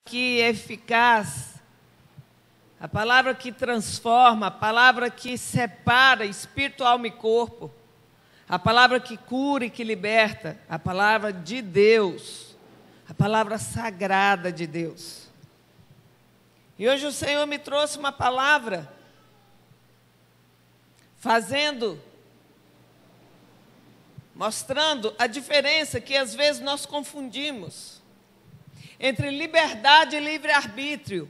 que é eficaz, a palavra que transforma, a palavra que separa espírito, alma e corpo, a palavra que cura e que liberta, a palavra de Deus, a palavra sagrada de Deus. E hoje o Senhor me trouxe uma palavra, mostrando a diferença que às vezes nós confundimos entre liberdade e livre-arbítrio.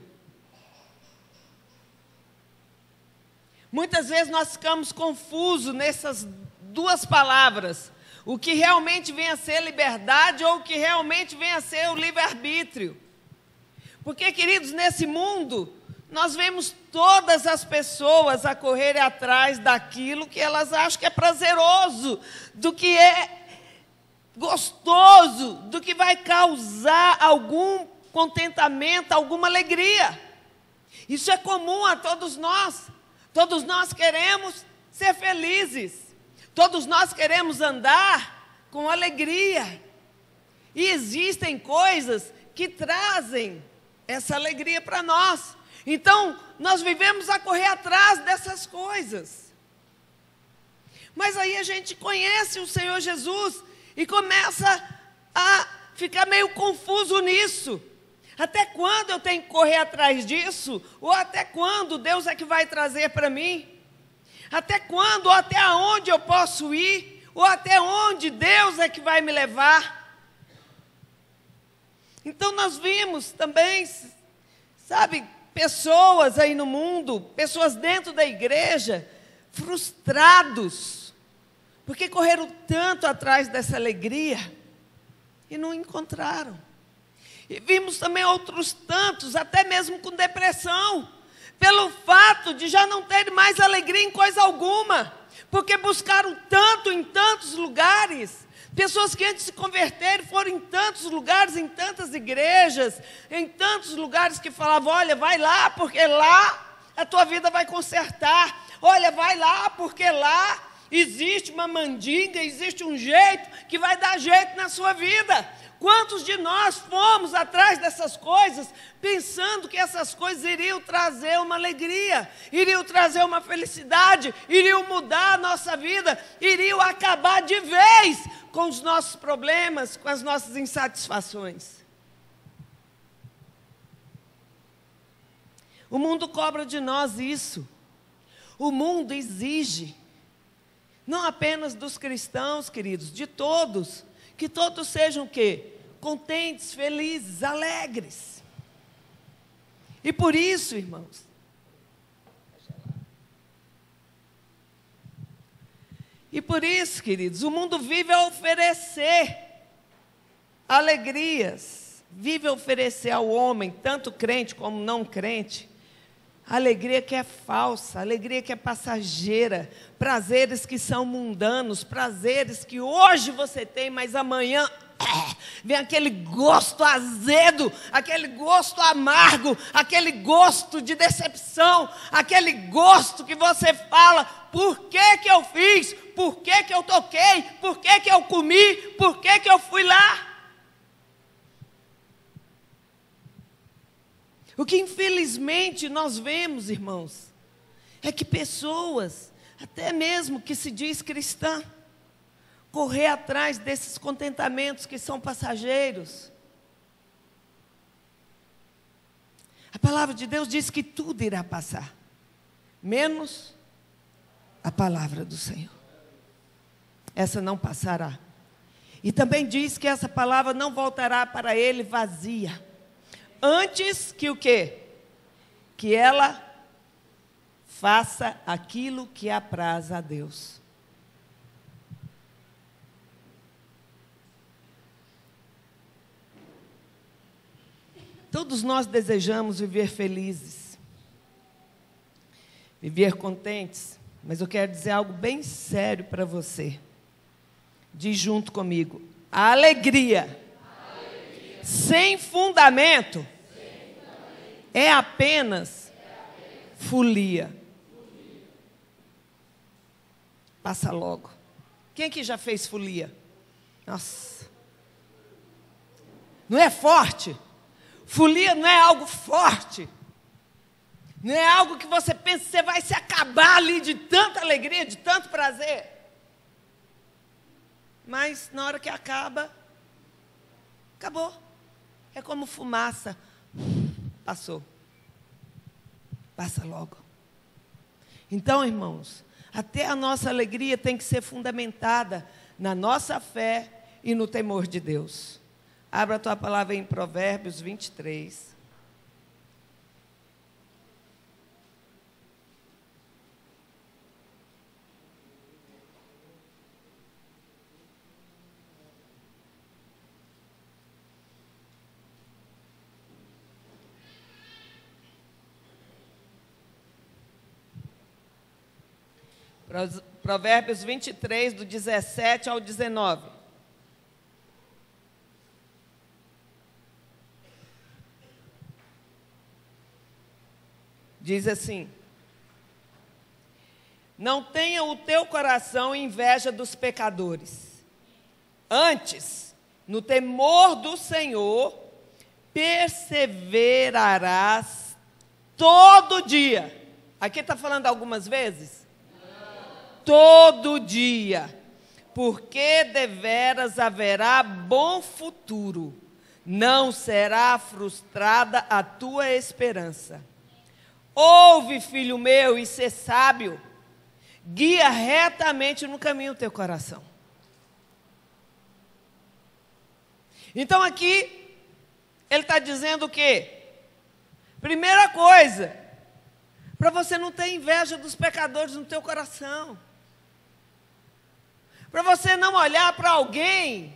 Muitas vezes nós ficamos confusos nessas duas palavras, o que realmente vem a ser liberdade ou o que realmente vem a ser o livre-arbítrio. Porque, queridos, nesse mundo, nós vemos todas as pessoas a correrem atrás daquilo que elas acham que é prazeroso, do que é gostoso, do que vai causar algum contentamento, alguma alegria. Isso é comum a todos nós. Todos nós queremos ser felizes. Todos nós queremos andar com alegria. E existem coisas que trazem essa alegria para nós. Então, nós vivemos a correr atrás dessas coisas. Mas aí a gente conhece o Senhor Jesus e começa a ficar meio confuso nisso. Até quando eu tenho que correr atrás disso? Ou até quando Deus é que vai trazer para mim? Até quando ou até onde eu posso ir? Ou até onde Deus é que vai me levar? Então nós vimos também, sabe, pessoas aí no mundo, pessoas dentro da igreja, frustrados, porque correram tanto atrás dessa alegria e não encontraram. E vimos também outros tantos, até mesmo com depressão, pelo fato de já não terem mais alegria em coisa alguma, porque buscaram tanto em tantos lugares. Pessoas que antes de se converterem foram em tantos lugares, em tantas igrejas, em tantos lugares que falavam: olha, vai lá, porque lá a tua vida vai consertar. Olha, vai lá, porque lá existe uma mandinga, existe um jeito que vai dar jeito na sua vida. Quantos de nós fomos atrás dessas coisas, pensando que essas coisas iriam trazer uma alegria, iriam trazer uma felicidade, iriam mudar a nossa vida, iriam acabar de vez com os nossos problemas, com as nossas insatisfações? O mundo cobra de nós isso. O mundo exige, não apenas dos cristãos, queridos, de todos, que todos sejam o quê? Contentes, felizes, alegres. E por isso, irmãos, queridos, o mundo vive a oferecer alegrias, vive a oferecer ao homem, tanto crente como não crente, alegria que é falsa, alegria que é passageira, prazeres que são mundanos, prazeres que hoje você tem, mas amanhã vem aquele gosto azedo, aquele gosto amargo, aquele gosto de decepção, aquele gosto que você fala: por que que eu fiz? Por que que eu toquei? Por que que eu comi? Por que que eu fui lá? O que infelizmente nós vemos, irmãos, é que pessoas, até mesmo que se diz cristã, correr atrás desses contentamentos que são passageiros. A palavra de Deus diz que tudo irá passar, menos a palavra do Senhor. Essa não passará. E também diz que essa palavra não voltará para Ele vazia. Antes que o quê? Que ela faça aquilo que apraz a Deus. Todos nós desejamos viver felizes, viver contentes, mas eu quero dizer algo bem sério para você. Diz junto comigo: a alegria sem fundamento é apenas folia. Passa logo. Quem aqui já fez folia? Nossa. Não é forte? Folia não é algo forte. Não é algo que você pensa que você vai se acabar ali de tanta alegria, de tanto prazer. Mas na hora que acaba, acabou. É como fumaça. Passou. Passa logo. Então, irmãos, até a nossa alegria tem que ser fundamentada na nossa fé e no temor de Deus. Abra a tua palavra em Provérbios 23. Provérbios 23, do 17 ao 19. Diz assim: não tenha o teu coração inveja dos pecadores. Antes, no temor do Senhor, perseverarás todo dia. Aqui está falando algumas vezes? Todo dia, porque deveras haverá bom futuro, não será frustrada a tua esperança. Ouve, filho meu, e sê sábio, guia retamente no caminho o teu coração. Então aqui, ele está dizendo o quê? Primeira coisa, para você não ter inveja dos pecadores no teu coração. Para você não olhar para alguém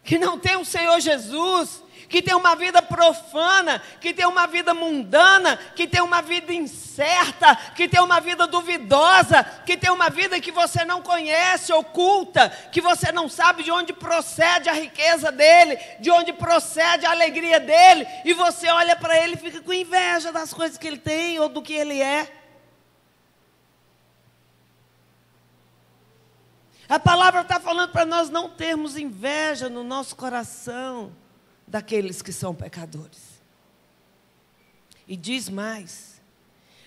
que não tem o Senhor Jesus, que tem uma vida profana, que tem uma vida mundana, que tem uma vida incerta, que tem uma vida duvidosa, que tem uma vida que você não conhece, oculta, que você não sabe de onde procede a riqueza dele, de onde procede a alegria dele, e você olha para ele e fica com inveja das coisas que ele tem ou do que ele é. A palavra está falando para nós não termos inveja no nosso coração daqueles que são pecadores. E diz mais,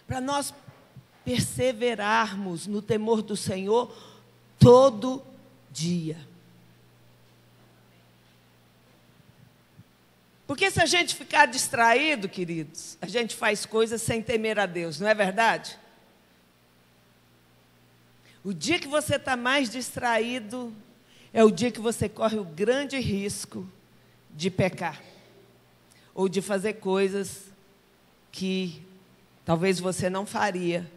para nós perseverarmos no temor do Senhor todo dia. Porque se a gente ficar distraído, queridos, a gente faz coisas sem temer a Deus, não é verdade? O dia que você está mais distraído é o dia que você corre o grande risco de pecar, ou de fazer coisas que talvez você não faria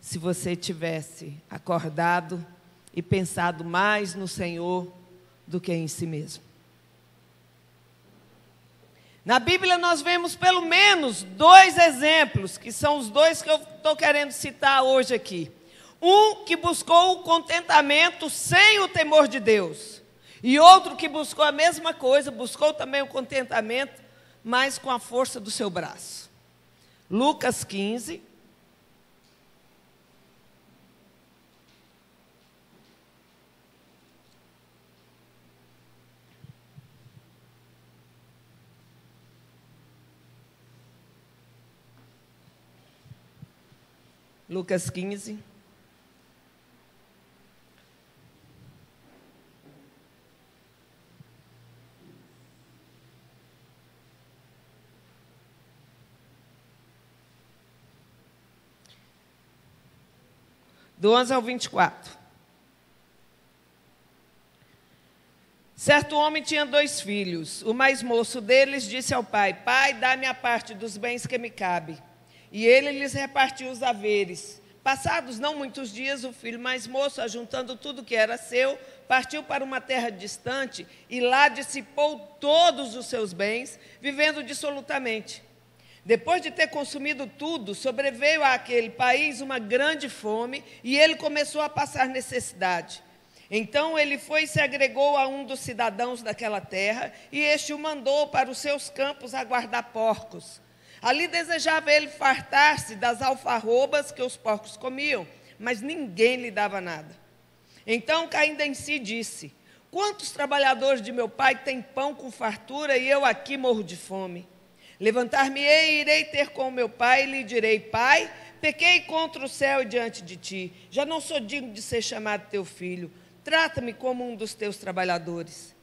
se você tivesse acordado e pensado mais no Senhor do que em si mesmo. Na Bíblia nós vemos pelo menos 2 exemplos, que são os 2 que eu estou querendo citar hoje aqui. Um que buscou o contentamento sem o temor de Deus. E outro que buscou a mesma coisa, buscou também o contentamento, mas com a força do seu braço. Lucas 15. Lucas 15. Do 11 ao 24. Certo homem tinha 2 filhos. O mais moço deles disse ao pai: Pai, dá-me a parte dos bens que me cabe. E ele lhes repartiu os haveres. Passados não muitos dias, o filho mais moço, ajuntando tudo que era seu, partiu para uma terra distante e lá dissipou todos os seus bens, vivendo dissolutamente. Depois de ter consumido tudo, sobreveio àquele país uma grande fome e ele começou a passar necessidade. Então ele foi e se agregou a um dos cidadãos daquela terra e este o mandou para os seus campos a guardar porcos. Ali desejava ele fartar-se das alfarrobas que os porcos comiam, mas ninguém lhe dava nada. Então, caindo em si, disse: Quantos trabalhadores de meu pai têm pão com fartura e eu aqui morro de fome? Levantar-me-ei e irei ter com meu pai, e lhe direi: Pai, pequei contra o céu e diante de ti. Já não sou digno de ser chamado teu filho. Trata-me como um dos teus trabalhadores.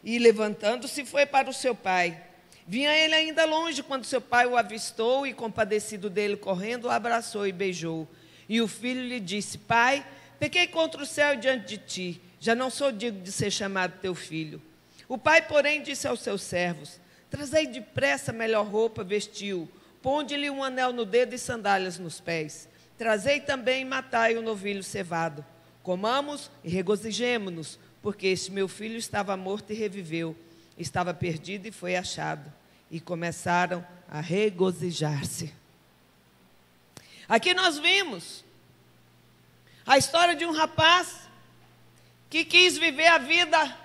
E levantando-se, foi para o seu pai. Vinha ele ainda longe quando seu pai o avistou e, compadecido dele, correndo, o abraçou e beijou. E o filho lhe disse: Pai, pequei contra o céu e diante de ti. Já não sou digno de ser chamado teu filho. O pai, porém, disse aos seus servos: Trazei depressa a melhor roupa, vestiu. Ponde-lhe um anel no dedo e sandálias nos pés. Trazei também e matai o novilho cevado. Comamos e regozijemo-nos, porque este meu filho estava morto e reviveu. Estava perdido e foi achado. E começaram a regozijar-se. Aqui nós vimos a história de um rapaz que quis viver a vida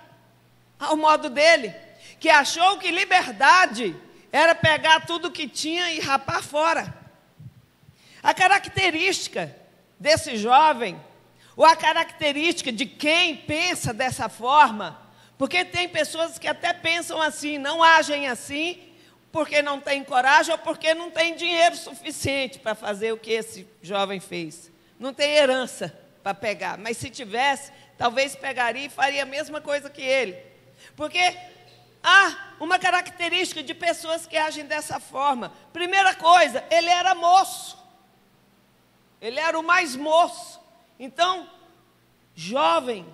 ao modo dele, que achou que liberdade era pegar tudo que tinha e rapar fora. A característica desse jovem, ou a característica de quem pensa dessa forma, porque tem pessoas que até pensam assim, não agem assim, porque não têm coragem ou porque não têm dinheiro suficiente para fazer o que esse jovem fez. Não tem herança para pegar, mas se tivesse, talvez pegaria e faria a mesma coisa que ele. Porque há uma característica de pessoas que agem dessa forma. Primeira coisa, ele era moço. Ele era o mais moço. Então, jovem,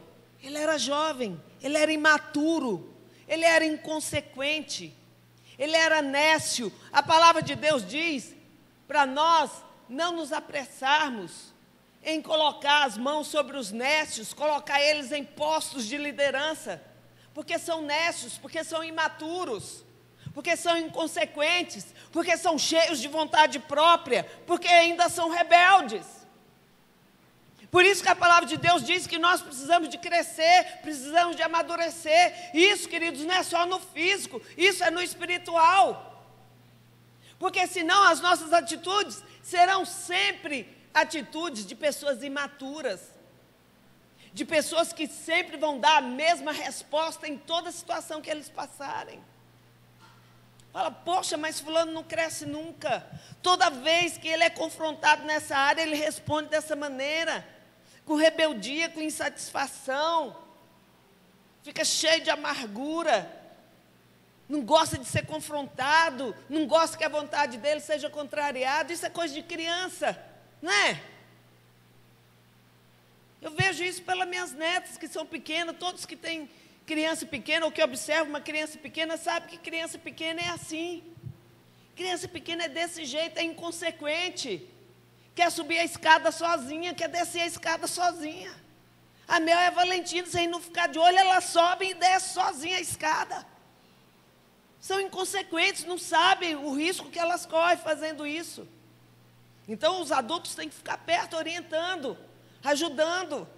ele era imaturo, ele era inconsequente, ele era nécio. A palavra de Deus diz para nós não nos apressarmos em colocar as mãos sobre os nécios, colocar eles em postos de liderança, porque são nécios, porque são imaturos, porque são inconsequentes, porque são cheios de vontade própria, porque ainda são rebeldes. Por isso que a palavra de Deus diz que nós precisamos de crescer, precisamos de amadurecer. Isso, queridos, não é só no físico, isso é no espiritual. Porque senão as nossas atitudes serão sempre atitudes de pessoas imaturas, de pessoas que sempre vão dar a mesma resposta em toda situação que eles passarem. Fala, poxa, mas fulano não cresce nunca. Toda vez que ele é confrontado nessa área, ele responde dessa maneira, com rebeldia, com insatisfação, fica cheio de amargura, não gosta de ser confrontado, não gosta que a vontade dele seja contrariada. Isso é coisa de criança, não é? Eu vejo isso pelas minhas netas, que são pequenas. Todos que têm criança pequena, ou que observam uma criança pequena, sabem que criança pequena é assim. Criança pequena é desse jeito, é inconsequente. Quer subir a escada sozinha, quer descer a escada sozinha. A Mel e a Valentina, sem não ficar de olho, elas sobem e descem sozinha a escada. São inconsequentes, não sabem o risco que elas correm fazendo isso. Então, os adultos têm que ficar perto, orientando, ajudando,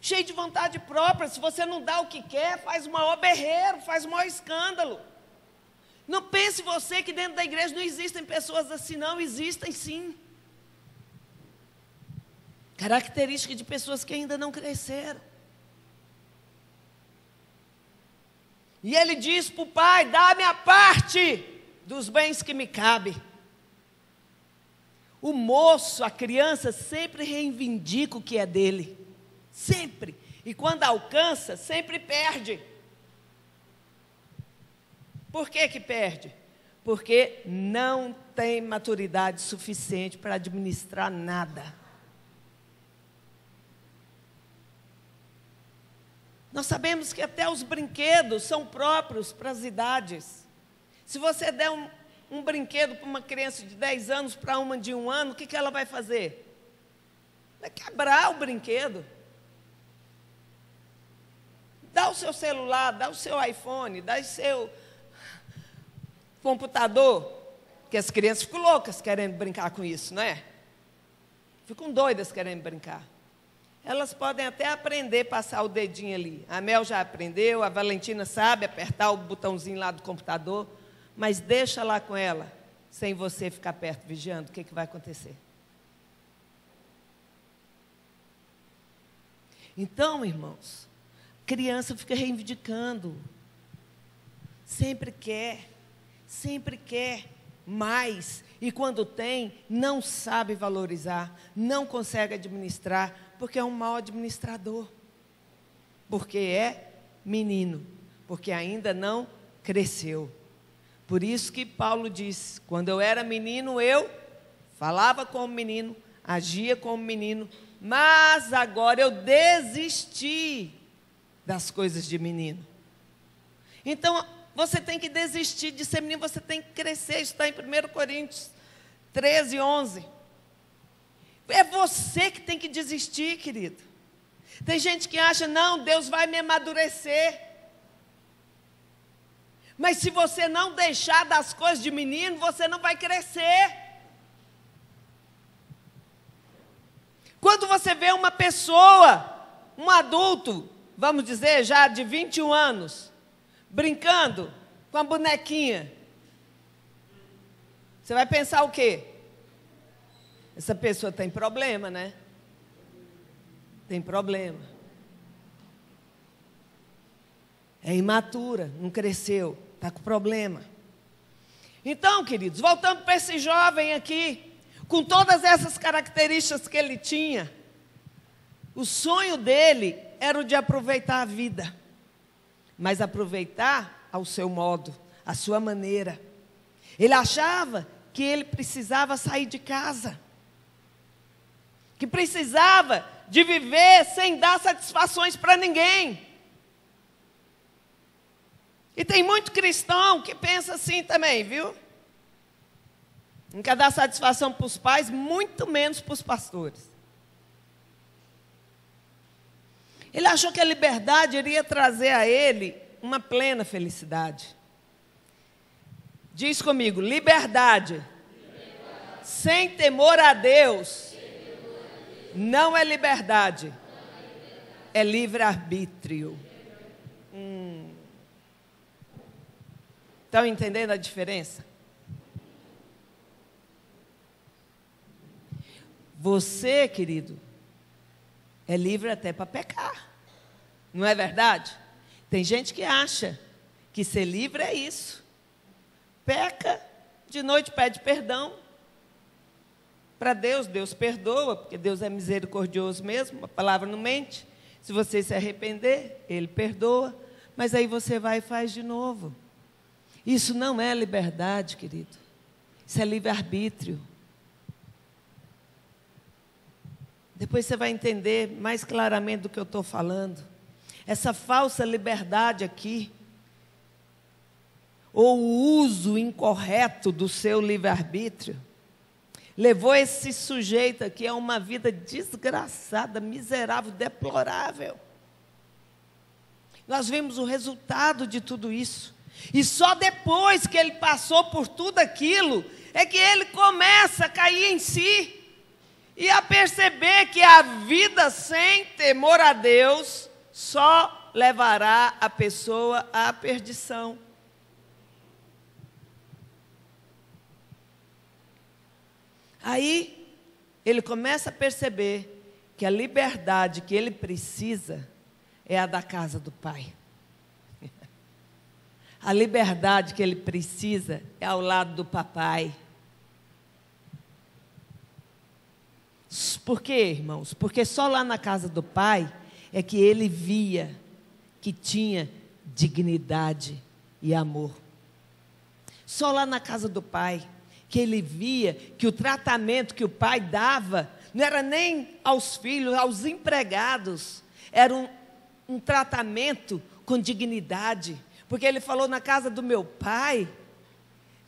cheio de vontade própria. Se você não dá o que quer, faz o maior berreiro, faz o maior escândalo. Não pense você que dentro da igreja não existem pessoas assim, não, existem sim. Característica de pessoas que ainda não cresceram. E ele diz para o pai: dá-me a parte dos bens que me cabe. O moço, a criança, sempre reivindica o que é dele. Sempre. E quando alcança, sempre perde. Por que que perde? Porque não tem maturidade suficiente para administrar nada. Nós sabemos que até os brinquedos são próprios para as idades. Se você der um brinquedo para uma criança de 10 anos, para uma de 1 ano, o que ela vai fazer? Vai quebrar o brinquedo. Dá o seu celular, dá o seu iPhone, dá o seu computador, que as crianças ficam loucas querendo brincar com isso, não é? Ficam doidas querendo brincar. Elas podem até aprender a passar o dedinho ali. A Mel já aprendeu, a Valentina sabe apertar o botãozinho lá do computador, mas deixa lá com ela, sem você ficar perto vigiando, o que vai acontecer? Então, irmãos, criança fica reivindicando, sempre quer, sempre quer mais. E quando tem, não sabe valorizar, não consegue administrar, porque é um mau administrador. Porque é menino, porque ainda não cresceu. Por isso que Paulo diz, quando eu era menino, eu falava como menino, agia como menino, mas agora eu desisti das coisas de menino. Então, você tem que desistir de ser menino, você tem que crescer. Isso está em 1 Coríntios 13, 11. É você que tem que desistir, querido. Tem gente que acha, não, Deus vai me amadurecer. Mas se você não deixar das coisas de menino, você não vai crescer. Quando você vê uma pessoa, um adulto, vamos dizer, já de 21 anos, brincando com a bonequinha, você vai pensar o quê? Essa pessoa tem problema, né? Tem problema. É imatura, não cresceu, está com problema. Então, queridos, voltando para esse jovem aqui, com todas essas características que ele tinha, o sonho dele era o de aproveitar a vida, mas aproveitar ao seu modo, à sua maneira. Ele achava que ele precisava sair de casa, que precisava de viver sem dar satisfações para ninguém. E tem muito cristão que pensa assim também, viu? Não quer dar satisfação para os pais, muito menos para os pastores. Ele achou que a liberdade iria trazer a ele uma plena felicidade. Diz comigo, liberdade. Sem temor a Deus, não é liberdade, é livre-arbítrio. Estão entendendo a diferença? Você, querido, é livre até para pecar. Não é verdade? Tem gente que acha que ser livre é isso. Peca, de noite pede perdão. Para Deus, Deus perdoa, porque Deus é misericordioso mesmo, a palavra não mente. Se você se arrepender, Ele perdoa. Mas aí você vai e faz de novo. Isso não é liberdade, querido. Isso é livre-arbítrio. Depois você vai entender mais claramente do que eu estou falando. Essa falsa liberdade aqui, ou o uso incorreto do seu livre-arbítrio, levou esse sujeito aqui a uma vida desgraçada, miserável, deplorável. Nós vimos o resultado de tudo isso. E só depois que ele passou por tudo aquilo, é que ele começa a cair em si. E a perceber que a vida sem temor a Deus só levará a pessoa à perdição. Aí, ele começa a perceber que a liberdade que ele precisa é a da casa do Pai. A liberdade que ele precisa é ao lado do papai. Por quê, irmãos? Porque só lá na casa do Pai é que ele via que tinha dignidade e amor. Só lá na casa do Pai que ele via que o tratamento que o Pai dava não era nem aos filhos, aos empregados, era um tratamento com dignidade. Porque ele falou, na casa do meu Pai,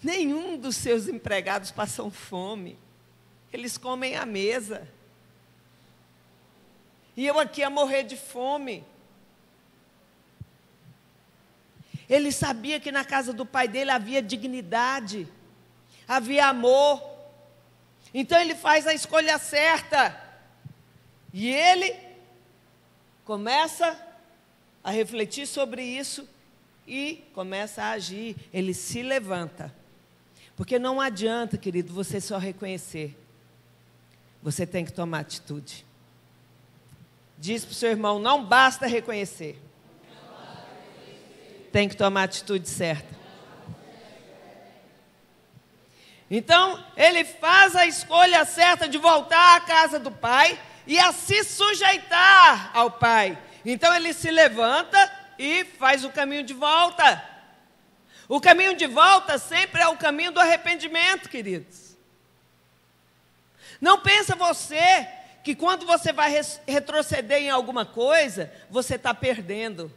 nenhum dos seus empregados passam fome. Eles comem à mesa. E eu aqui a morrer de fome. Ele sabia que na casa do pai dele havia dignidade, havia amor. Então ele faz a escolha certa. E ele começa a refletir sobre isso e começa a agir. Ele se levanta. Porque não adianta, querido, você só reconhecer. Você tem que tomar atitude. Diz para o seu irmão, não basta reconhecer. Tem que tomar a atitude certa. Então, ele faz a escolha certa de voltar à casa do pai e a se sujeitar ao pai. Então, ele se levanta e faz o caminho de volta. O caminho de volta sempre é o caminho do arrependimento, queridos. Não pensa você que quando você vai retroceder em alguma coisa, você está perdendo.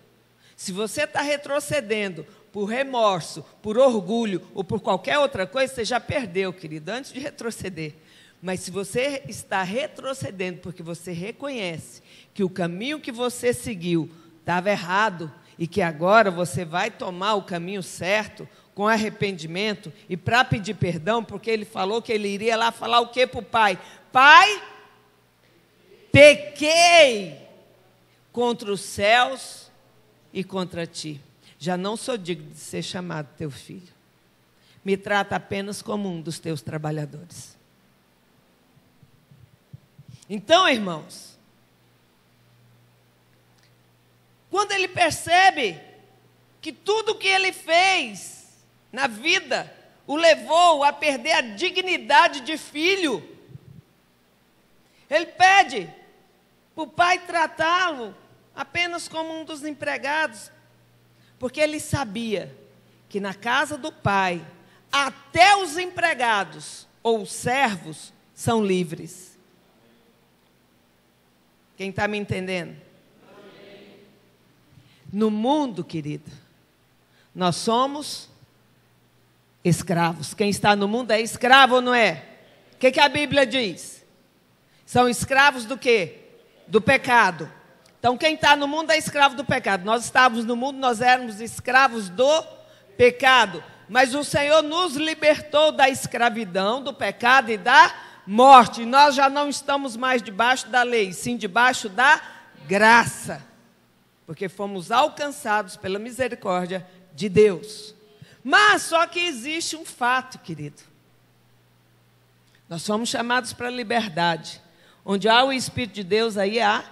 Se você está retrocedendo por remorso, por orgulho ou por qualquer outra coisa, você já perdeu, querido, antes de retroceder. Mas se você está retrocedendo porque você reconhece que o caminho que você seguiu estava errado e que agora você vai tomar o caminho certo, com arrependimento e para pedir perdão, porque ele falou que ele iria lá falar o que para o pai? Pai, pequei contra os céus e contra ti. Já não sou digno de ser chamado teu filho. Me trata apenas como um dos teus trabalhadores. Então, irmãos, quando ele percebe que tudo que ele fez na vida o levou a perder a dignidade de filho, ele pede para o pai tratá-lo apenas como um dos empregados, porque ele sabia que na casa do pai, até os empregados ou os servos são livres. Quem está me entendendo? No mundo, querido, nós somos escravos. Quem está no mundo é escravo ou não é? O que a Bíblia diz? São escravos do quê? Do pecado. Então, quem está no mundo é escravo do pecado. Nós estávamos no mundo, nós éramos escravos do pecado. Mas o Senhor nos libertou da escravidão, do pecado e da morte. Nós já não estamos mais debaixo da lei, sim debaixo da graça. Porque fomos alcançados pela misericórdia de Deus. Mas só que existe um fato, querido. Nós somos chamados para a liberdade. Onde há o Espírito de Deus, aí há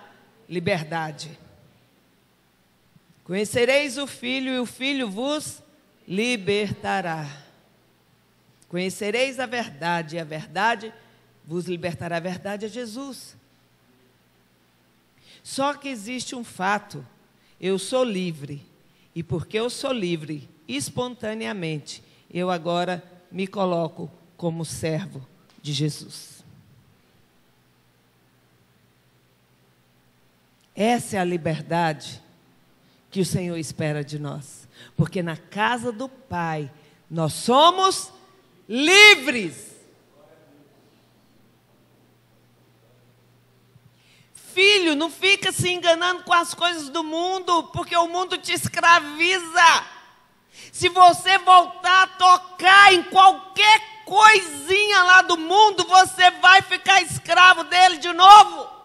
liberdade. Conhecereis o Filho e o Filho vos libertará. Conhecereis a verdade e a verdade vos libertará. A verdade é Jesus. Só que existe um fato. Eu sou livre. E porque eu sou livre, espontaneamente, eu agora me coloco como servo de Jesus. Essa é a liberdade que o Senhor espera de nós. Porque na casa do Pai, nós somos livres. Filho, não fica se enganando com as coisas do mundo, porque o mundo te escraviza. Se você voltar a tocar em qualquer coisinha lá do mundo, você vai ficar escravo dele de novo.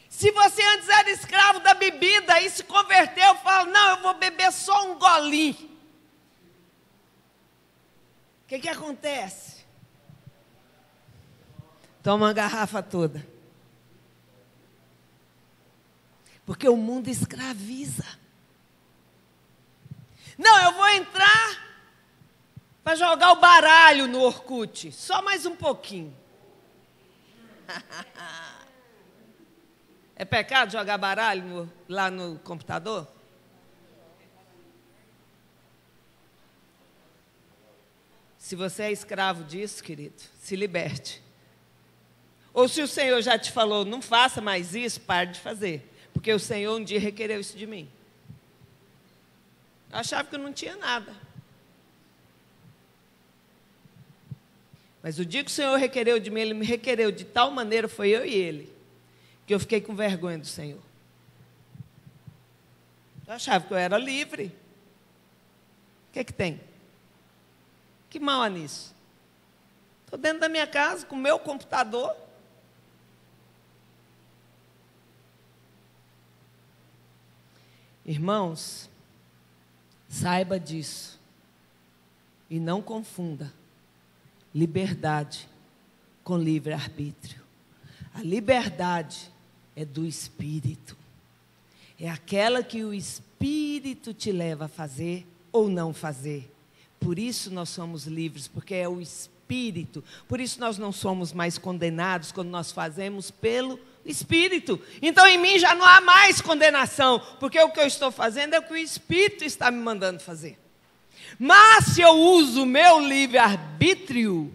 Se você antes era escravo da bebida e se converteu, fala, não, eu vou beber só um golinho. O que acontece? Toma uma garrafa toda. Porque o mundo escraviza. Não, eu vou entrar para jogar o baralho no Orkut. Só mais um pouquinho. É pecado jogar baralho lá no computador? Se você é escravo disso, querido, se liberte. Ou se o Senhor já te falou, não faça mais isso, pare de fazer. Porque o Senhor um dia requereu isso de mim. Eu achava que eu não tinha nada. Mas o dia que o Senhor requereu de mim, Ele me requereu de tal maneira, foi eu e Ele, que eu fiquei com vergonha do Senhor. Eu achava que eu era livre. O que tem? Que mal há nisso? Estou dentro da minha casa, com o meu computador. Irmãos, saiba disso. E não confunda liberdade com livre-arbítrio. A liberdade é do Espírito. É aquela que o Espírito te leva a fazer ou não fazer. Por isso nós somos livres, porque é o Espírito. Por isso nós não somos mais condenados quando nós fazemos pelo Espírito. Então em mim já não há mais condenação, porque o que eu estou fazendo é o que o Espírito está me mandando fazer. Mas se eu uso o meu livre-arbítrio,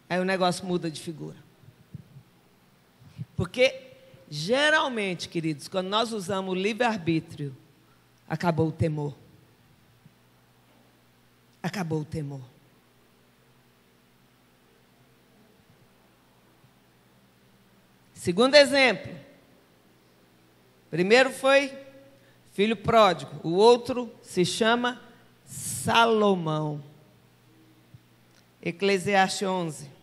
aí o negócio muda de figura. Porque geralmente, queridos, quando nós usamos o livre-arbítrio, acabou o temor. Acabou o temor. Segundo exemplo. Primeiro foi filho pródigo. O outro se chama Salomão. Eclesiastes 11.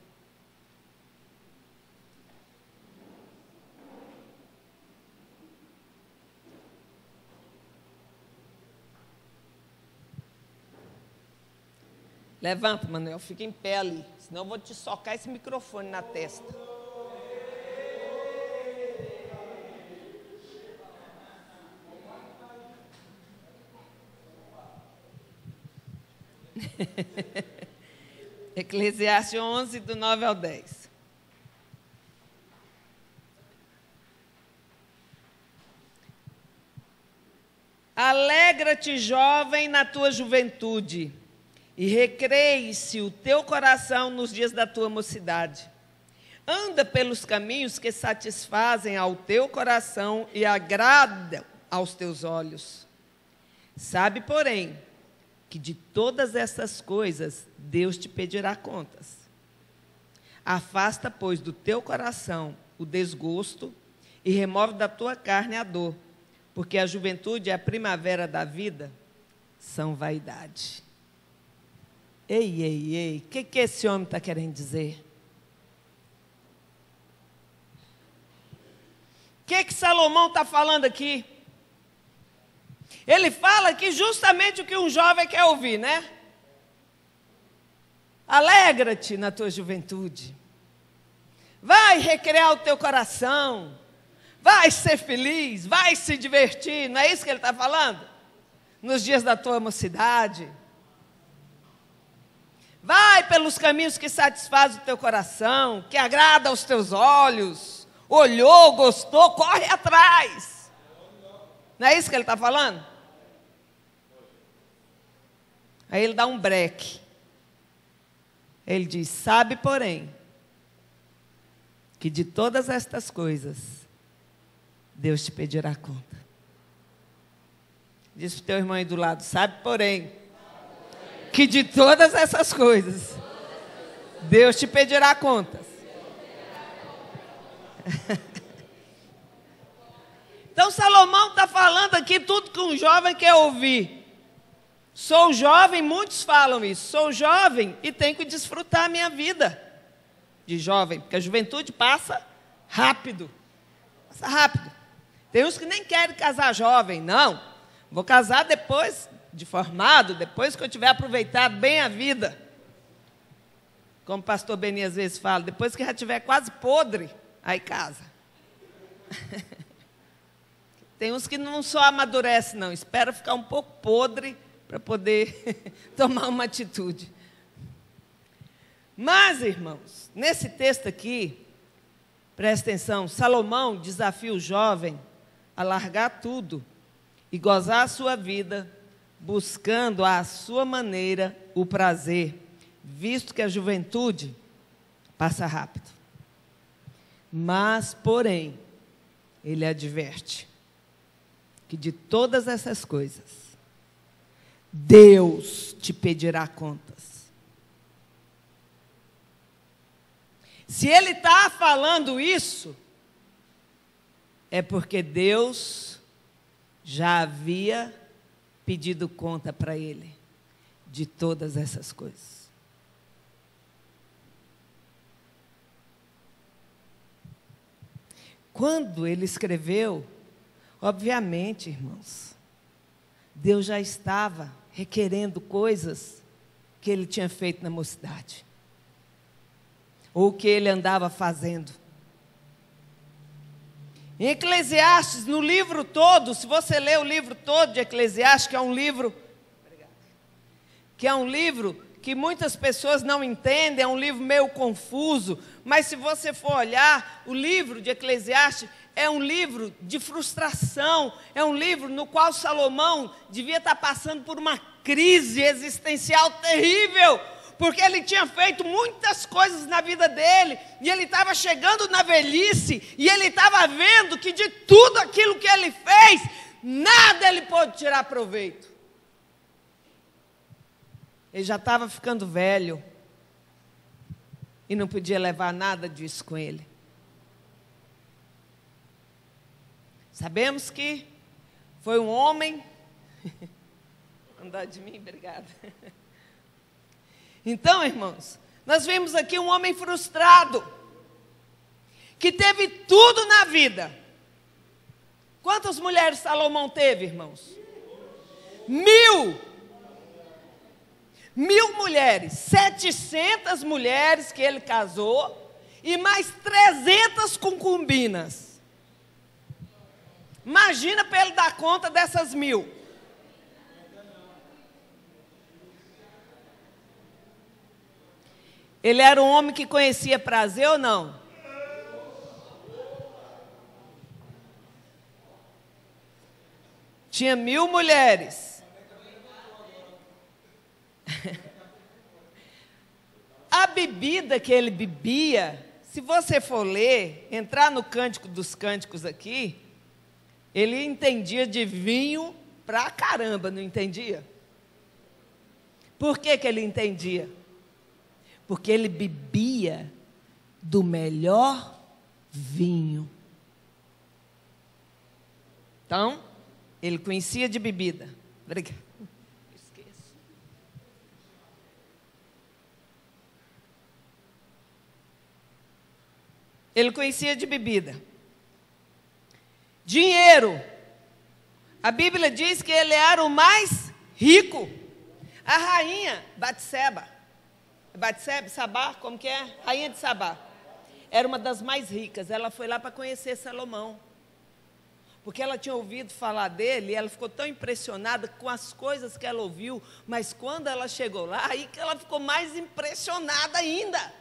Levanta, Manuel, fica em pé ali, senão eu vou te socar esse microfone na testa. Eclesiastes 11, do 9 ao 10. Alegra-te, jovem, na tua juventude, e recreie-se o teu coração nos dias da tua mocidade. Anda pelos caminhos que satisfazem ao teu coração e agradam aos teus olhos. Sabe, porém, que de todas essas coisas Deus te pedirá contas. Afasta, pois, do teu coração o desgosto e remove da tua carne a dor, porque a juventude e a primavera da vida são vaidade. Ei, o que esse homem está querendo dizer? O que Salomão está falando aqui? Ele fala aqui justamente o que um jovem quer ouvir, né? Alegra-te na tua juventude. Vai recriar o teu coração. Vai ser feliz, vai se divertir. Não é isso que ele está falando? Nos dias da tua mocidade. Vai pelos caminhos que satisfazem o teu coração, que agrada aos teus olhos. Olhou, gostou, corre atrás. Não é isso que ele está falando? Aí ele dá um breque. Ele diz, sabe, porém, que de todas estas coisas, Deus te pedirá conta. Diz para o teu irmão aí do lado, sabe, porém, que de todas essas coisas, Deus te pedirá contas. Então Salomão está falando aqui tudo que um jovem quer ouvir. Sou jovem, muitos falam isso. Sou jovem e tenho que desfrutar a minha vida de jovem, porque a juventude passa rápido. Passa rápido. Tem uns que nem querem casar jovem, não. Vou casar depois de formado, depois que eu tiver aproveitado bem a vida. Como o pastor Beni às vezes fala, depois que já estiver quase podre, aí casa. Tem uns que não só amadurecem, não. Espera ficar um pouco podre para poder tomar uma atitude. Mas, irmãos, nesse texto aqui, presta atenção, Salomão desafia o jovem a largar tudo e gozar a sua vida, buscando à sua maneira o prazer, visto que a juventude passa rápido. Mas, porém, ele adverte que de todas essas coisas, Deus te pedirá contas. Se ele está falando isso, é porque Deus já havia pedido conta para ele de todas essas coisas. Quando ele escreveu, obviamente, irmãos, Deus já estava requerendo coisas que ele tinha feito na mocidade, ou que ele andava fazendo. Em Eclesiastes, no livro todo, se você ler o livro todo de Eclesiastes, que é um livro que é um livro que muitas pessoas não entendem, é um livro meio confuso, mas se você for olhar, o livro de Eclesiastes é um livro de frustração, é um livro no qual Salomão devia estar passando por uma crise existencial terrível, porque ele tinha feito muitas coisas na vida dele, e ele estava chegando na velhice, e ele estava vendo que de tudo aquilo que ele fez, nada ele pôde tirar proveito. Ele já estava ficando velho, e não podia levar nada disso com ele. Sabemos que foi um homem... Andar de mim, obrigada. Então, irmãos, nós vimos aqui um homem frustrado, que teve tudo na vida. Quantas mulheres Salomão teve, irmãos? 1000 mulheres, 700 mulheres que ele casou, e mais 300 concubinas. Imagina para ele dar conta dessas 1000. Ele era um homem que conhecia prazer ou não? Tinha 1000 mulheres. A bebida que ele bebia, se você for ler, entrar no Cântico dos Cânticos aqui, ele entendia de vinho pra caramba, não entendia? Por que que ele entendia? Porque ele bebia do melhor vinho. Então, ele conhecia de bebida. Obrigada. Esqueço. Ele conhecia de bebida. Dinheiro. A Bíblia diz que ele era o mais rico. A rainha Batseba, Sabá, como que é? Rainha de Sabá. Era uma das mais ricas. Ela foi lá para conhecer Salomão. Porque ela tinha ouvido falar dele, e ela ficou tão impressionada com as coisas que ela ouviu, mas quando ela chegou lá, aí que ela ficou mais impressionada ainda,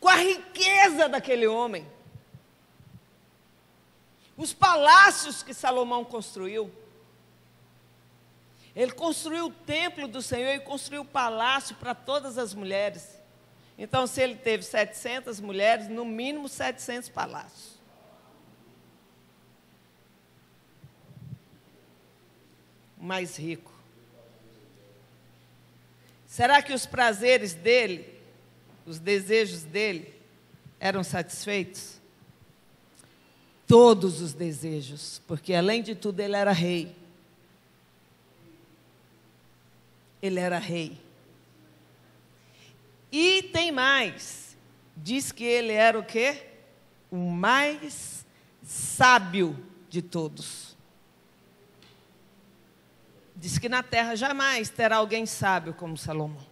com a riqueza daquele homem. Os palácios que Salomão construiu. Ele construiu o templo do Senhor e construiu o palácio para todas as mulheres. Então, se ele teve 700 mulheres, no mínimo 700 palácios. O mais rico. Será que os prazeres dele, os desejos dele, eram satisfeitos? Todos os desejos, porque além de tudo ele era rei. Ele era rei. E tem mais. Diz que ele era o quê? O mais sábio de todos. Diz que na terra jamais terá alguém sábio como Salomão.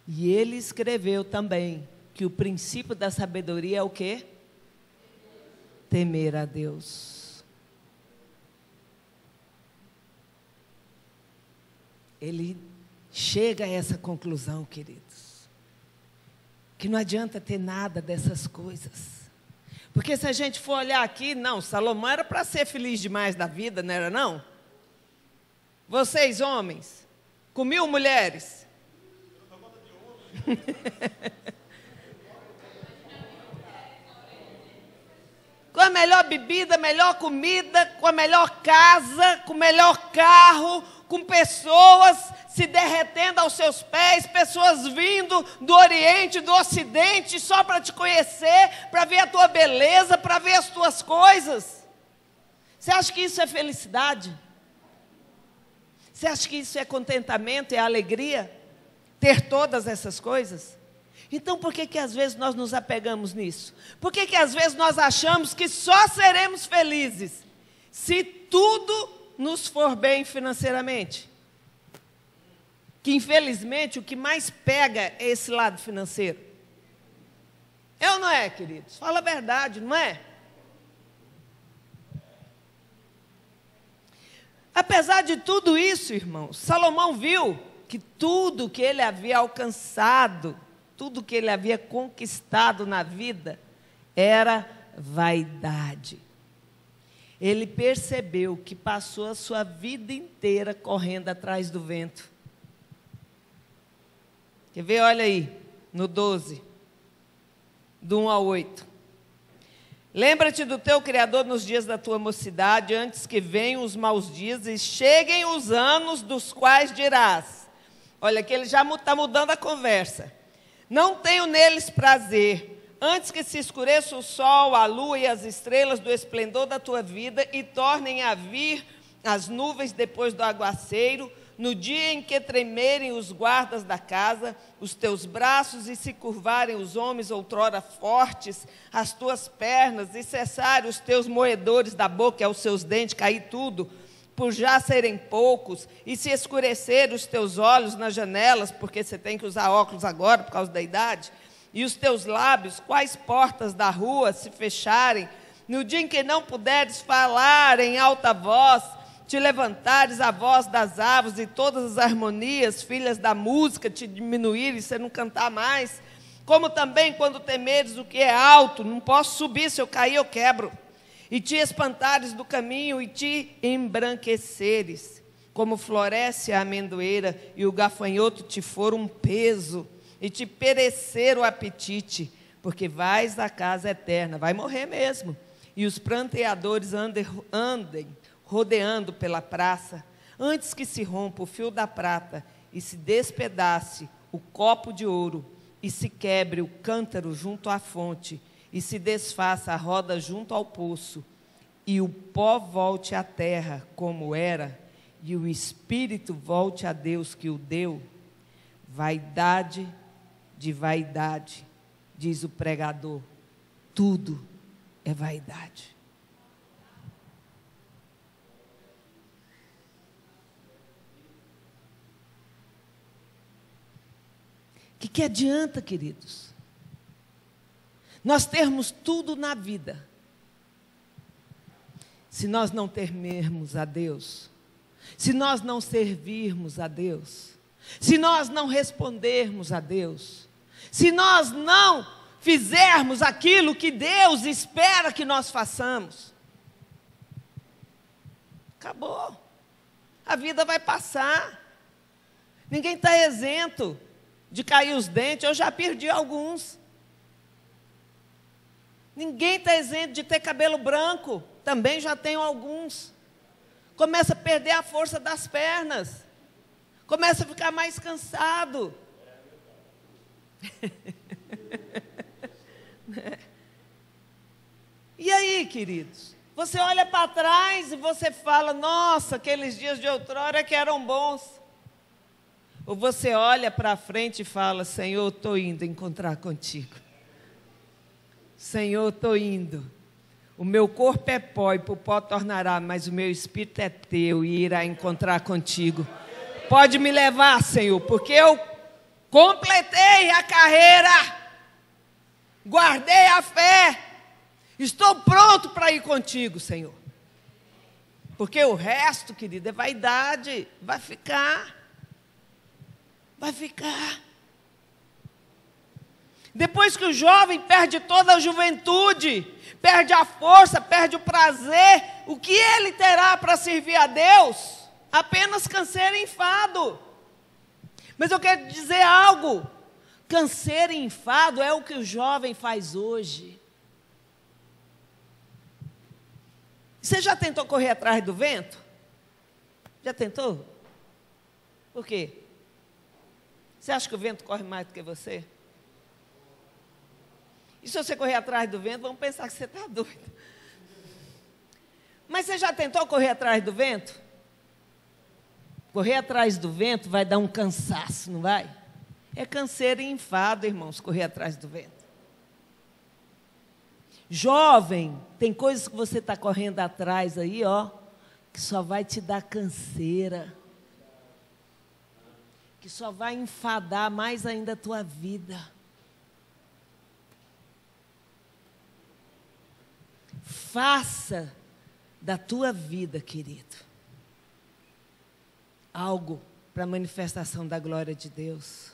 E ele escreveu também que o princípio da sabedoria é o quê? Temer a Deus. Ele chega a essa conclusão, queridos, que não adianta ter nada dessas coisas. Porque se a gente for olhar aqui, não, Salomão era para ser feliz demais da vida, não era não? Vocês, homens, com 1000 mulheres. Com a melhor bebida, melhor comida, com a melhor casa, com o melhor carro, com pessoas se derretendo aos seus pés, pessoas vindo do Oriente, do Ocidente, só para te conhecer, para ver a tua beleza, para ver as tuas coisas. Você acha que isso é felicidade? Você acha que isso é contentamento, é alegria? Ter todas essas coisas? Então, por que às vezes nós nos apegamos nisso? Por que às vezes nós achamos que só seremos felizes se tudo nos for bem financeiramente? Que, infelizmente, o que mais pega é esse lado financeiro. É ou não é, queridos? Fala a verdade, não é? Apesar de tudo isso, irmãos, Salomão viu que tudo que ele havia alcançado, tudo que ele havia conquistado na vida, era vaidade. Ele percebeu que passou a sua vida inteira correndo atrás do vento. Quer ver? Olha aí, no 12, do 1 ao 8. Lembra-te do teu Criador nos dias da tua mocidade, antes que venham os maus dias e cheguem os anos dos quais dirás. Olha que ele já está mudando a conversa. Não tenho neles prazer, antes que se escureça o sol, a lua e as estrelas do esplendor da tua vida e tornem a vir as nuvens depois do aguaceiro, no dia em que tremerem os guardas da casa, os teus braços e se curvarem os homens outrora fortes, as tuas pernas e cessarem os teus moedores da boca, aos seus dentes, cair tudo, por já serem poucos, e se escurecerem os teus olhos nas janelas, porque você tem que usar óculos agora por causa da idade, e os teus lábios, quais portas da rua se fecharem, no dia em que não puderes falar em alta voz, te levantares a voz das árvores e todas as harmonias, filhas da música, te diminuírem, você não cantar mais, como também quando temeres o que é alto, não posso subir, se eu cair eu quebro, e te espantares do caminho e te embranqueceres, como floresce a amendoeira e o gafanhoto te for um peso, e te perecer o apetite, porque vais à casa eterna, vai morrer mesmo, e os pranteadores andem rodeando pela praça, antes que se rompa o fio da prata e se despedace o copo de ouro e se quebre o cântaro junto à fonte e se desfaça a roda junto ao poço e o pó volte à terra como era e o espírito volte a Deus que o deu. Vaidade de vaidade, diz o pregador, tudo é vaidade. Que adianta, queridos, nós termos tudo na vida, se nós não temermos a Deus, se nós não servirmos a Deus, se nós não respondermos a Deus, se nós não fizermos aquilo que Deus espera que nós façamos, acabou, a vida vai passar, ninguém está isento de cair os dentes, eu já perdi alguns. Ninguém está isento de ter cabelo branco, também já tenho alguns. Começa a perder a força das pernas, começa a ficar mais cansado. E aí, queridos? Você olha para trás e você fala, nossa, aqueles dias de outrora que eram bons. Ou você olha para frente e fala, Senhor, estou indo encontrar contigo. Senhor, estou indo. O meu corpo é pó e por pó tornará, mas o meu espírito é teu e irá encontrar contigo. Pode me levar, Senhor, porque eu completei a carreira, guardei a fé, estou pronto para ir contigo, Senhor. Porque o resto, querido, é vaidade, vai ficar. Vai ficar. Depois que o jovem perde toda a juventude, perde a força, perde o prazer, o que ele terá para servir a Deus? Apenas canseiro e enfado. Mas eu quero dizer algo, canseiro e enfado é o que o jovem faz hoje. Você já tentou correr atrás do vento? Já tentou? Por quê? Você acha que o vento corre mais do que você? E se você correr atrás do vento, vão pensar que você está doido. Mas você já tentou correr atrás do vento? Correr atrás do vento vai dar um cansaço, não vai? É canseiro e enfado, irmãos, correr atrás do vento. Jovem, tem coisas que você está correndo atrás aí, ó, que só vai te dar canseira. Que só vai enfadar mais ainda a tua vida. Faça da tua vida, querido, algo para a manifestação da glória de Deus.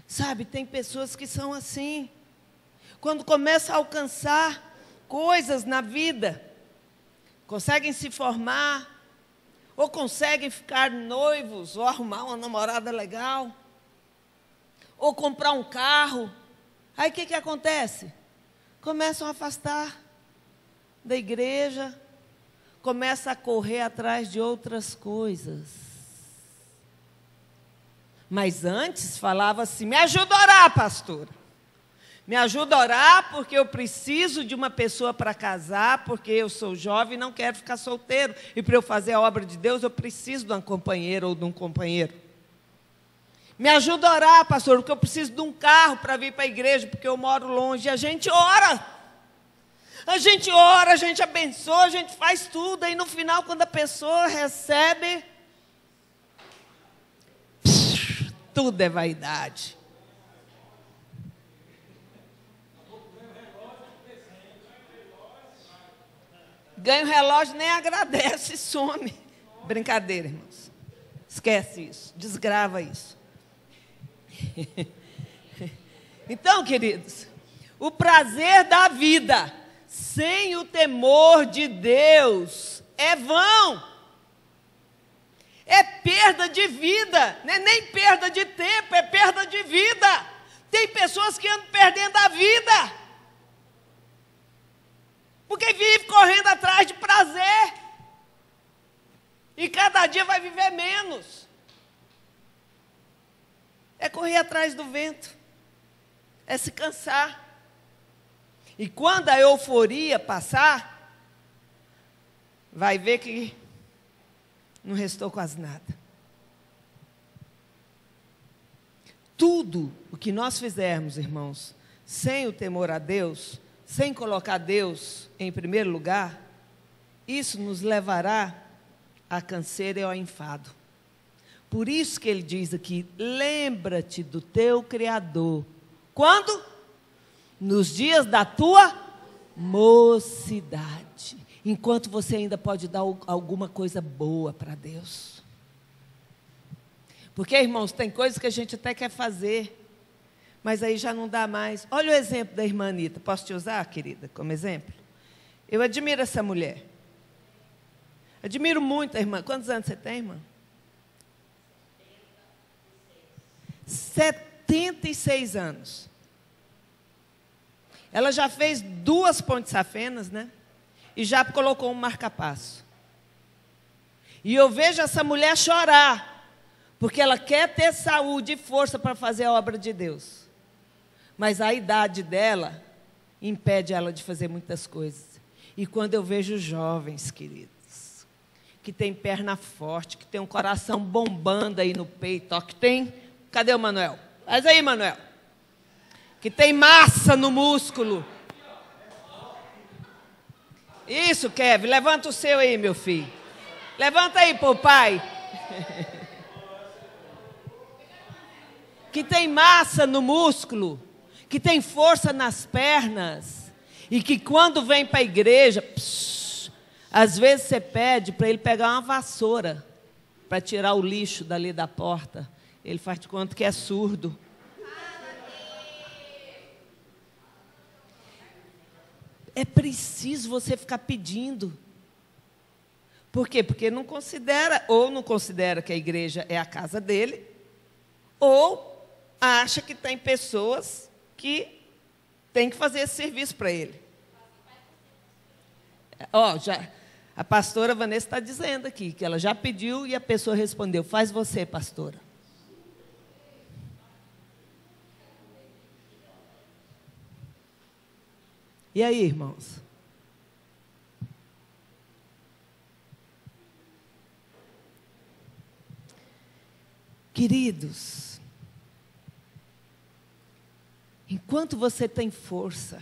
Sabe, tem pessoas que são assim. Quando começam a alcançar coisas na vida, conseguem se formar, ou conseguem ficar noivos, ou arrumar uma namorada legal, ou comprar um carro. Aí o que acontece? Começam a afastar da igreja, começam a correr atrás de outras coisas. Mas antes falava assim: me ajuda a orar, pastora. Me ajuda a orar porque eu preciso de uma pessoa para casar, porque eu sou jovem e não quero ficar solteiro. E para eu fazer a obra de Deus, eu preciso de uma companheira ou de um companheiro. Me ajuda a orar, pastor, porque eu preciso de um carro para vir para a igreja, porque eu moro longe. E a gente ora. A gente abençoa, a gente faz tudo. Aí no final, quando a pessoa recebe, tudo é vaidade. Ganha o relógio, nem agradece e some. Brincadeira, irmãos. Esquece isso, desgrava isso. Então, queridos, o prazer da vida sem o temor de Deus é vão. É perda de vida, não é nem perda de tempo, é perda de vida. Tem pessoas que andam perdendo a vida, porque vive correndo atrás de prazer, e cada dia vai viver menos. É correr atrás do vento, é se cansar. E quando a euforia passar, vai ver que não restou quase nada. Tudo o que nós fizermos, irmãos, sem o temor a Deus, sem colocar Deus em primeiro lugar, isso nos levará à canseira e ao enfado. Por isso que ele diz aqui: lembra-te do teu Criador. Quando? Nos dias da tua mocidade. Enquanto você ainda pode dar alguma coisa boa para Deus. Porque, irmãos, tem coisas que a gente até quer fazer, mas aí já não dá mais. Olha o exemplo da irmã Anita. Posso te usar, querida, como exemplo? Eu admiro essa mulher. Admiro muito a irmã. Quantos anos você tem, irmã? 76 anos. Ela já fez 2 pontes safenas, né? E já colocou um marca-passo. E eu vejo essa mulher chorar, porque ela quer ter saúde e força para fazer a obra de Deus. Mas a idade dela impede ela de fazer muitas coisas. E quando eu vejo jovens, queridos, que tem perna forte, que tem um coração bombando aí no peito, ó, que tem... Cadê o Manuel? Faz aí, Manuel. Que tem massa no músculo. Isso, Kevin. Levanta o seu aí, meu filho. Levanta aí, pô, pai. Que tem massa no músculo. Que tem força nas pernas. E que quando vem para a igreja, às vezes você pede para ele pegar uma vassoura para tirar o lixo dali da porta. Ele faz de conta que é surdo. É preciso você ficar pedindo. Por quê? Porque não considera, ou não considera que a igreja é a casa dele, ou acha que tem pessoas que têm que fazer esse serviço para ele. Ó, a pastora Vanessa está dizendo aqui, que ela já pediu e a pessoa respondeu: faz você, pastora. E aí, irmãos? Queridos, enquanto você tem força,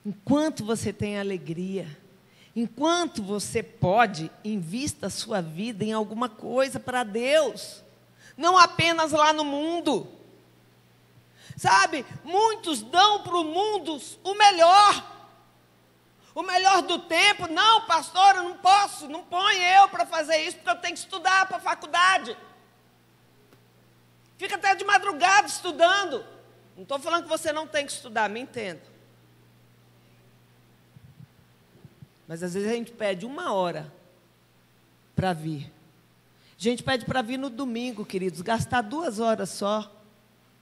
enquanto você tem alegria, enquanto você pode, invista a sua vida em alguma coisa para Deus, não apenas lá no mundo. Sabe, muitos dão para o mundo o melhor. O melhor do tempo, não, pastor, eu não posso, não põe eu para fazer isso, porque eu tenho que estudar para a faculdade. Fica até de madrugada estudando. Não estou falando que você não tem que estudar, me entenda. Mas às vezes a gente pede 1 hora para vir. A gente pede para vir no domingo, queridos, gastar 2 horas só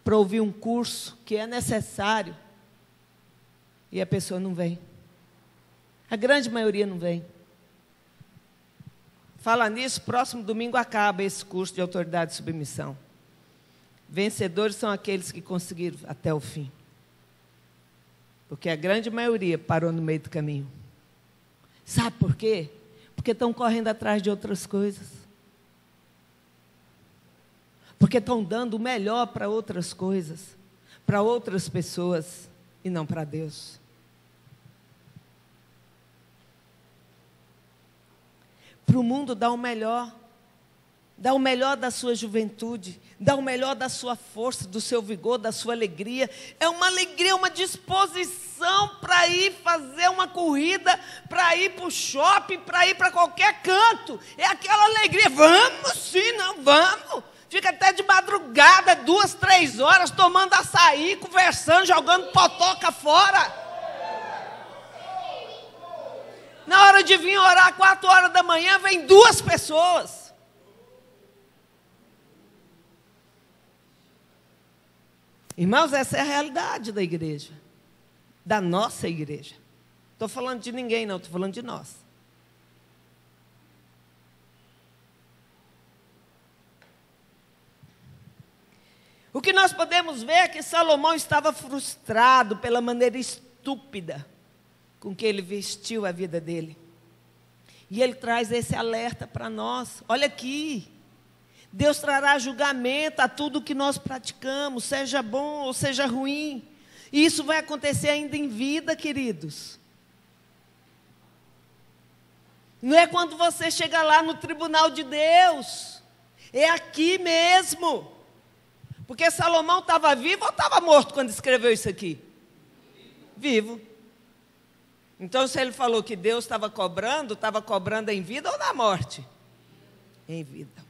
para ouvir um curso que é necessário. E a pessoa não vem. A grande maioria não vem. Fala nisso, próximo domingo acaba esse curso de autoridade e submissão. Vencedores são aqueles que conseguiram até o fim. Porque a grande maioria parou no meio do caminho. Sabe por quê? Porque estão correndo atrás de outras coisas. Porque estão dando o melhor para outras coisas, para outras pessoas e não para Deus. Para o mundo dá o melhor da sua juventude, dá o melhor da sua força, do seu vigor, da sua alegria. É uma alegria, uma disposição para ir fazer uma corrida, para ir para o shopping, para ir para qualquer canto. É aquela alegria, vamos sim, não, vamos. Fica até de madrugada, 2, 3 horas, tomando açaí, conversando, jogando potoca fora. Na hora de vir orar, 4 horas da manhã, vem 2 pessoas. Irmãos, essa é a realidade da igreja. Da nossa igreja. Estou falando de ninguém, não, estou falando de nós. O que nós podemos ver é que Salomão estava frustrado pela maneira estúpida com que ele vestiu a vida dele. E ele traz esse alerta para nós. Olha aqui, Deus trará julgamento a tudo que nós praticamos, seja bom ou seja ruim. E isso vai acontecer ainda em vida, queridos. Não é quando você chega lá no tribunal de Deus. É aqui mesmo. Porque Salomão estava vivo ou estava morto quando escreveu isso aqui? Vivo. Então, se ele falou que Deus estava cobrando em vida ou na morte? Em vida.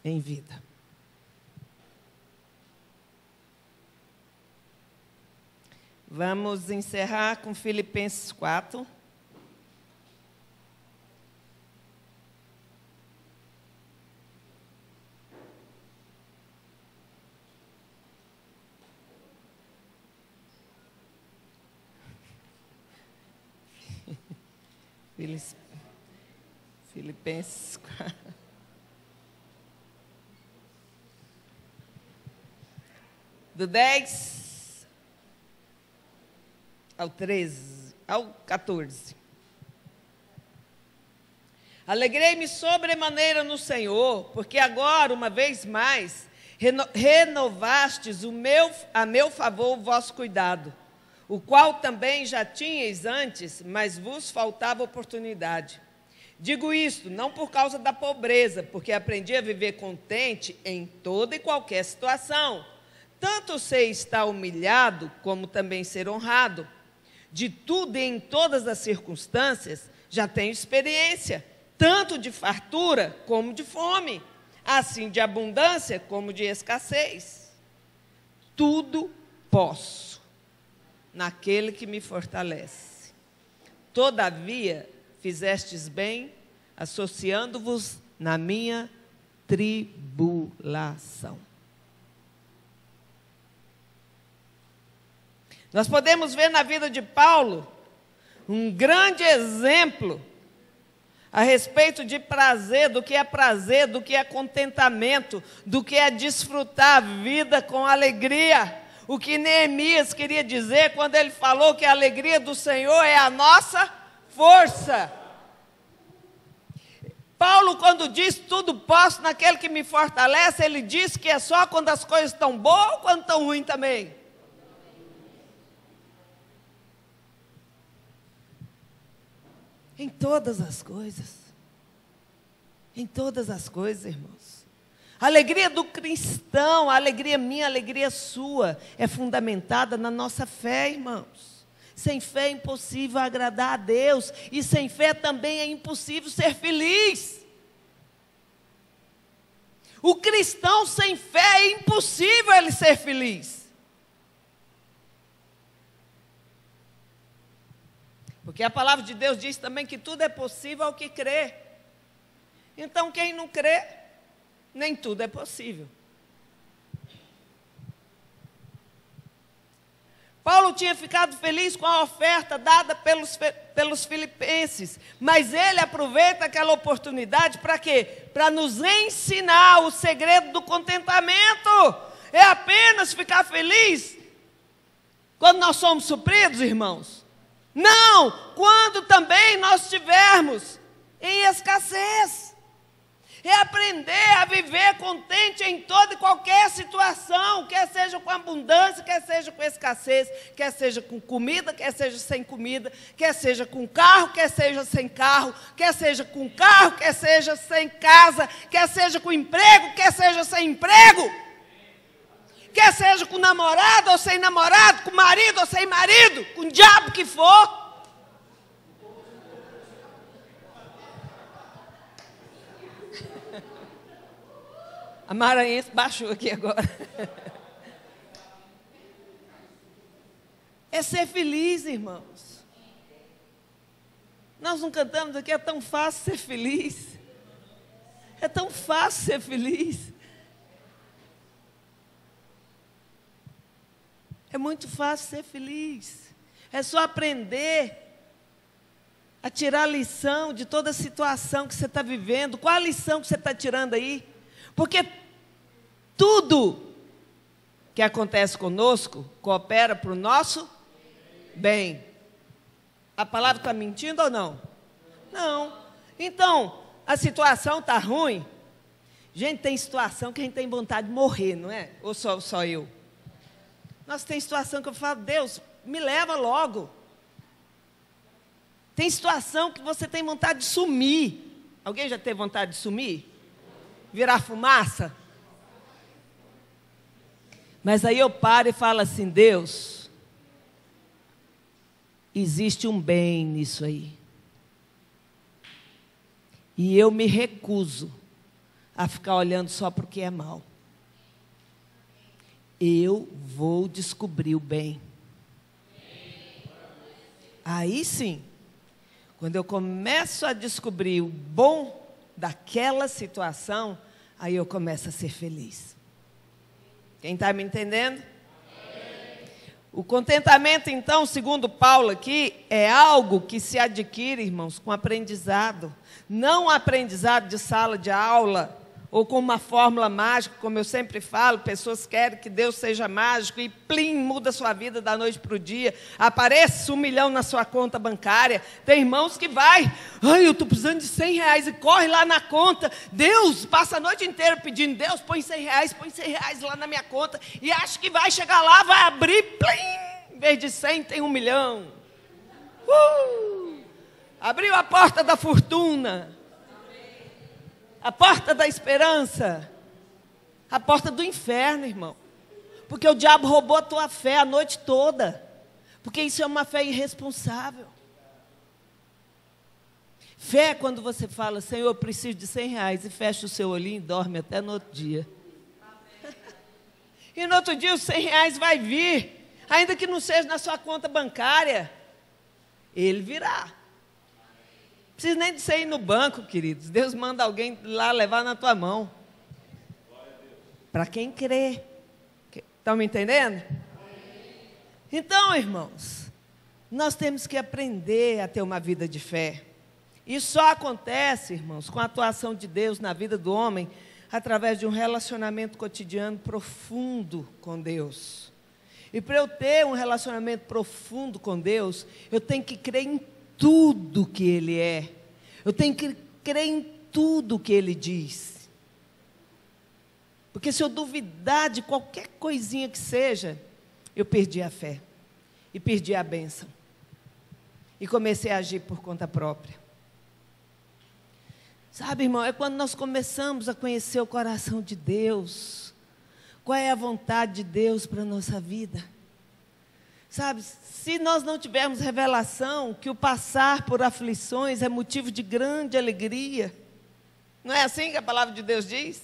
Em vida. Vamos encerrar com Filipenses 4. Filipenses 4. Do 10 ao 13, ao 14. Alegrei-me sobremaneira no Senhor, porque agora, uma vez mais, renovastes a meu favor o vosso cuidado, o qual também já tinhais antes, mas vos faltava oportunidade. Digo isto não por causa da pobreza, porque aprendi a viver contente em toda e qualquer situação. Tanto sei estar humilhado, como também ser honrado. De tudo e em todas as circunstâncias, já tenho experiência, tanto de fartura como de fome, assim de abundância como de escassez. Tudo posso naquele que me fortalece. Todavia, fizestes bem, associando-vos na minha tribulação. Nós podemos ver na vida de Paulo um grande exemplo a respeito de prazer, do que é contentamento, do que é desfrutar a vida com alegria. O que Neemias queria dizer quando ele falou que a alegria do Senhor é a nossa força. Paulo, quando diz tudo posso naquele que me fortalece, ele diz que é só quando as coisas estão boas ou quando estão ruins também. Em todas as coisas. Em todas as coisas, irmãos. A alegria do cristão, a alegria minha, a alegria sua, é fundamentada na nossa fé, irmãos. Sem fé é impossível agradar a Deus. E sem fé também é impossível ser feliz. O cristão sem fé é impossível ele ser feliz. Porque a palavra de Deus diz também que tudo é possível ao que crê. Então quem não crê, nem tudo é possível. Paulo tinha ficado feliz com a oferta dada pelos filipenses, mas ele aproveita aquela oportunidade para quê? Para nos ensinar o segredo do contentamento. É apenas ficar feliz quando nós somos supridos, irmãos? Não, quando também nós estivermos em escassez. É aprender a viver contente em toda e qualquer situação, quer seja com abundância, quer seja com escassez, quer seja com comida, quer seja sem comida, quer seja com carro, quer seja sem carro, quer seja com carro, quer seja sem casa, quer seja com emprego, quer seja sem emprego, quer seja com namorado ou sem namorado, com marido ou sem marido, com o diabo que for. A maranhense baixou aqui agora. É ser feliz, irmãos. Nós não cantamos aqui, é tão fácil ser feliz. É tão fácil ser feliz. É muito fácil ser feliz. É só aprender a tirar a lição de toda a situação que você está vivendo. Qual a lição que você está tirando aí? Porque tudo que acontece conosco coopera para o nosso bem. A palavra está mentindo ou não? Não. Então, a situação está ruim. Gente, tem situação que a gente tem vontade de morrer, não é? Ou só eu? Nossa, tem situação que eu falo, Deus, me leva logo. Tem situação que você tem vontade de sumir. Alguém já teve vontade de sumir? Virar fumaça? Mas aí eu paro e falo assim, Deus, existe um bem nisso aí. E eu me recuso a ficar olhando só para o que é mal. Eu vou descobrir o bem. Aí sim, quando eu começo a descobrir o bom daquela situação, aí eu começo a ser feliz. Quem está me entendendo? O contentamento, então, segundo Paulo aqui, é algo que se adquire, irmãos, com aprendizado. Não aprendizado de sala de aula, ou com uma fórmula mágica, como eu sempre falo, pessoas querem que Deus seja mágico e plim, muda a sua vida da noite para o dia, aparece 1 milhão na sua conta bancária. Tem irmãos que vai, eu estou precisando de 100 reais e corre lá na conta, Deus, passa a noite inteira pedindo, Deus, põe 100 reais lá na minha conta, e acha que vai chegar lá, vai abrir, plim, em vez de 100 tem 1 milhão. Abriu a porta da fortuna. A porta da esperança, a porta do inferno, irmão. Porque o diabo roubou a tua fé a noite toda. Porque isso é uma fé irresponsável. Fé é quando você fala, Senhor, eu preciso de 100 reais, e fecha o seu olhinho e dorme até no outro dia. E no outro dia os 100 reais vai vir, ainda que não seja na sua conta bancária, ele virá. Não precisa nem de você ir no banco, queridos. Deus manda alguém lá levar na tua mão. Para quem crê. Estão me entendendo? Então, irmãos, nós temos que aprender a ter uma vida de fé. Isso só acontece, irmãos, com a atuação de Deus na vida do homem, através de um relacionamento cotidiano profundo com Deus. E para eu ter um relacionamento profundo com Deus, eu tenho que crer em tudo que Ele é. Eu tenho que crer em tudo que Ele diz. Porque se eu duvidar de qualquer coisinha que seja, eu perdi a fé. E perdi a bênção. E comecei a agir por conta própria. Sabe, irmão, é quando nós começamos a conhecer o coração de Deus. Qual é a vontade de Deus para a nossa vida? Sabe, se nós não tivermos revelação que o passar por aflições é motivo de grande alegria, não é assim que a palavra de Deus diz?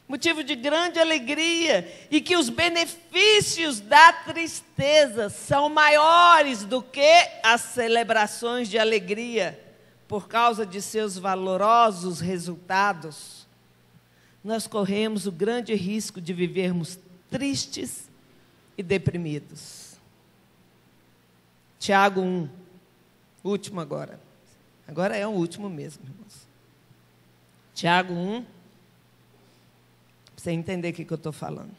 Motivo de grande alegria, e que os benefícios da tristeza são maiores do que as celebrações de alegria, por causa de seus valorosos resultados. Nós corremos o grande risco de vivermos tristes e deprimidos. Tiago 1, último agora. Agora é o último mesmo, irmãos. Tiago 1, para você entender o que eu estou falando.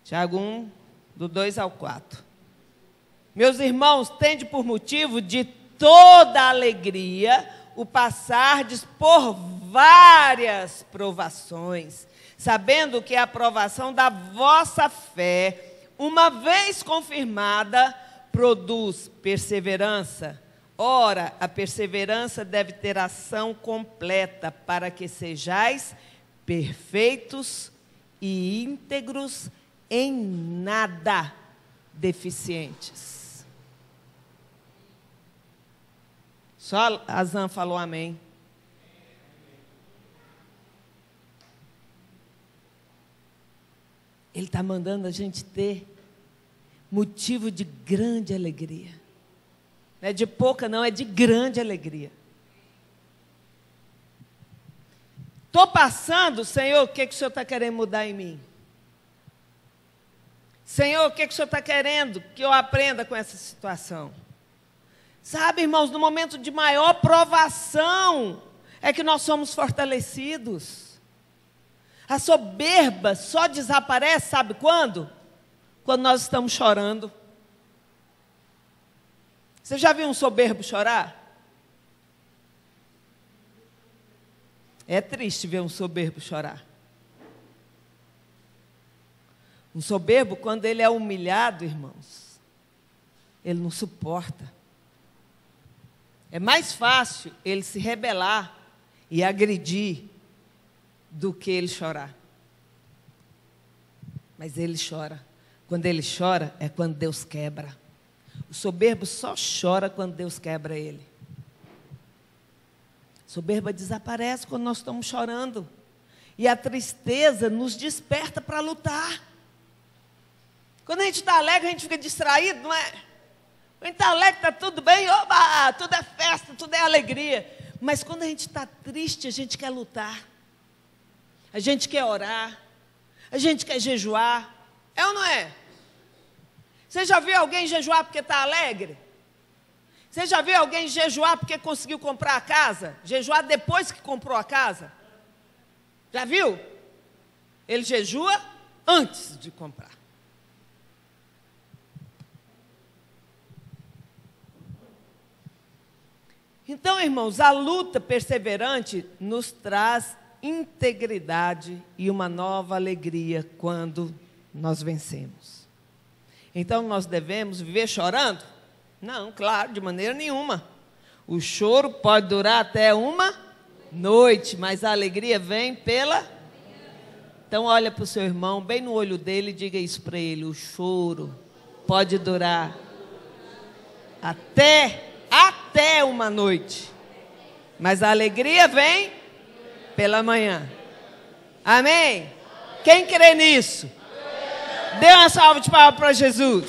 Tiago 1, do 2 ao 4. Meus irmãos, tende por motivo de toda alegria o passardes por várias provações, sabendo que a aprovação da vossa fé, uma vez confirmada, produz perseverança. Ora, a perseverança deve ter ação completa, para que sejais perfeitos e íntegros, em nada deficientes. Só a Zan falou amém. Ele está mandando a gente ter motivo de grande alegria. Não é de pouca, não, é de grande alegria. Estou passando, Senhor, o que o Senhor está querendo mudar em mim? Senhor, o que o Senhor está querendo que eu aprenda com essa situação? Sabe, irmãos, no momento de maior provação é que nós somos fortalecidos. A soberba só desaparece, sabe quando? Quando nós estamos chorando. Você já viu um soberbo chorar? É triste ver um soberbo chorar. Um soberbo, quando ele é humilhado, irmãos, ele não suporta. É mais fácil ele se rebelar e agredir do que ele chorar. Mas ele chora. Quando ele chora, é quando Deus quebra. O soberbo só chora quando Deus quebra ele. A soberba desaparece quando nós estamos chorando. E a tristeza nos desperta para lutar. Quando a gente está alegre, a gente fica distraído, não é? Quando a gente está alegre, está tudo bem, oba, tudo é festa, tudo é alegria. Mas quando a gente está triste, a gente quer lutar. A gente quer orar. A gente quer jejuar. É ou não é? Você já viu alguém jejuar porque está alegre? Você já viu alguém jejuar porque conseguiu comprar a casa? Jejuar depois que comprou a casa? Já viu? Ele jejua antes de comprar. Então, irmãos, a luta perseverante nos traz integridade e uma nova alegria quando nós vencemos. Então, nós devemos viver chorando? Não, claro, de maneira nenhuma. O choro pode durar até uma noite, mas a alegria vem pela... Então, olha para o seu irmão, bem no olho dele, e diga isso para ele: o choro pode durar até uma noite, mas a alegria vem pela manhã. Amém? Quem crê nisso? Dê uma salva de palmas para Jesus.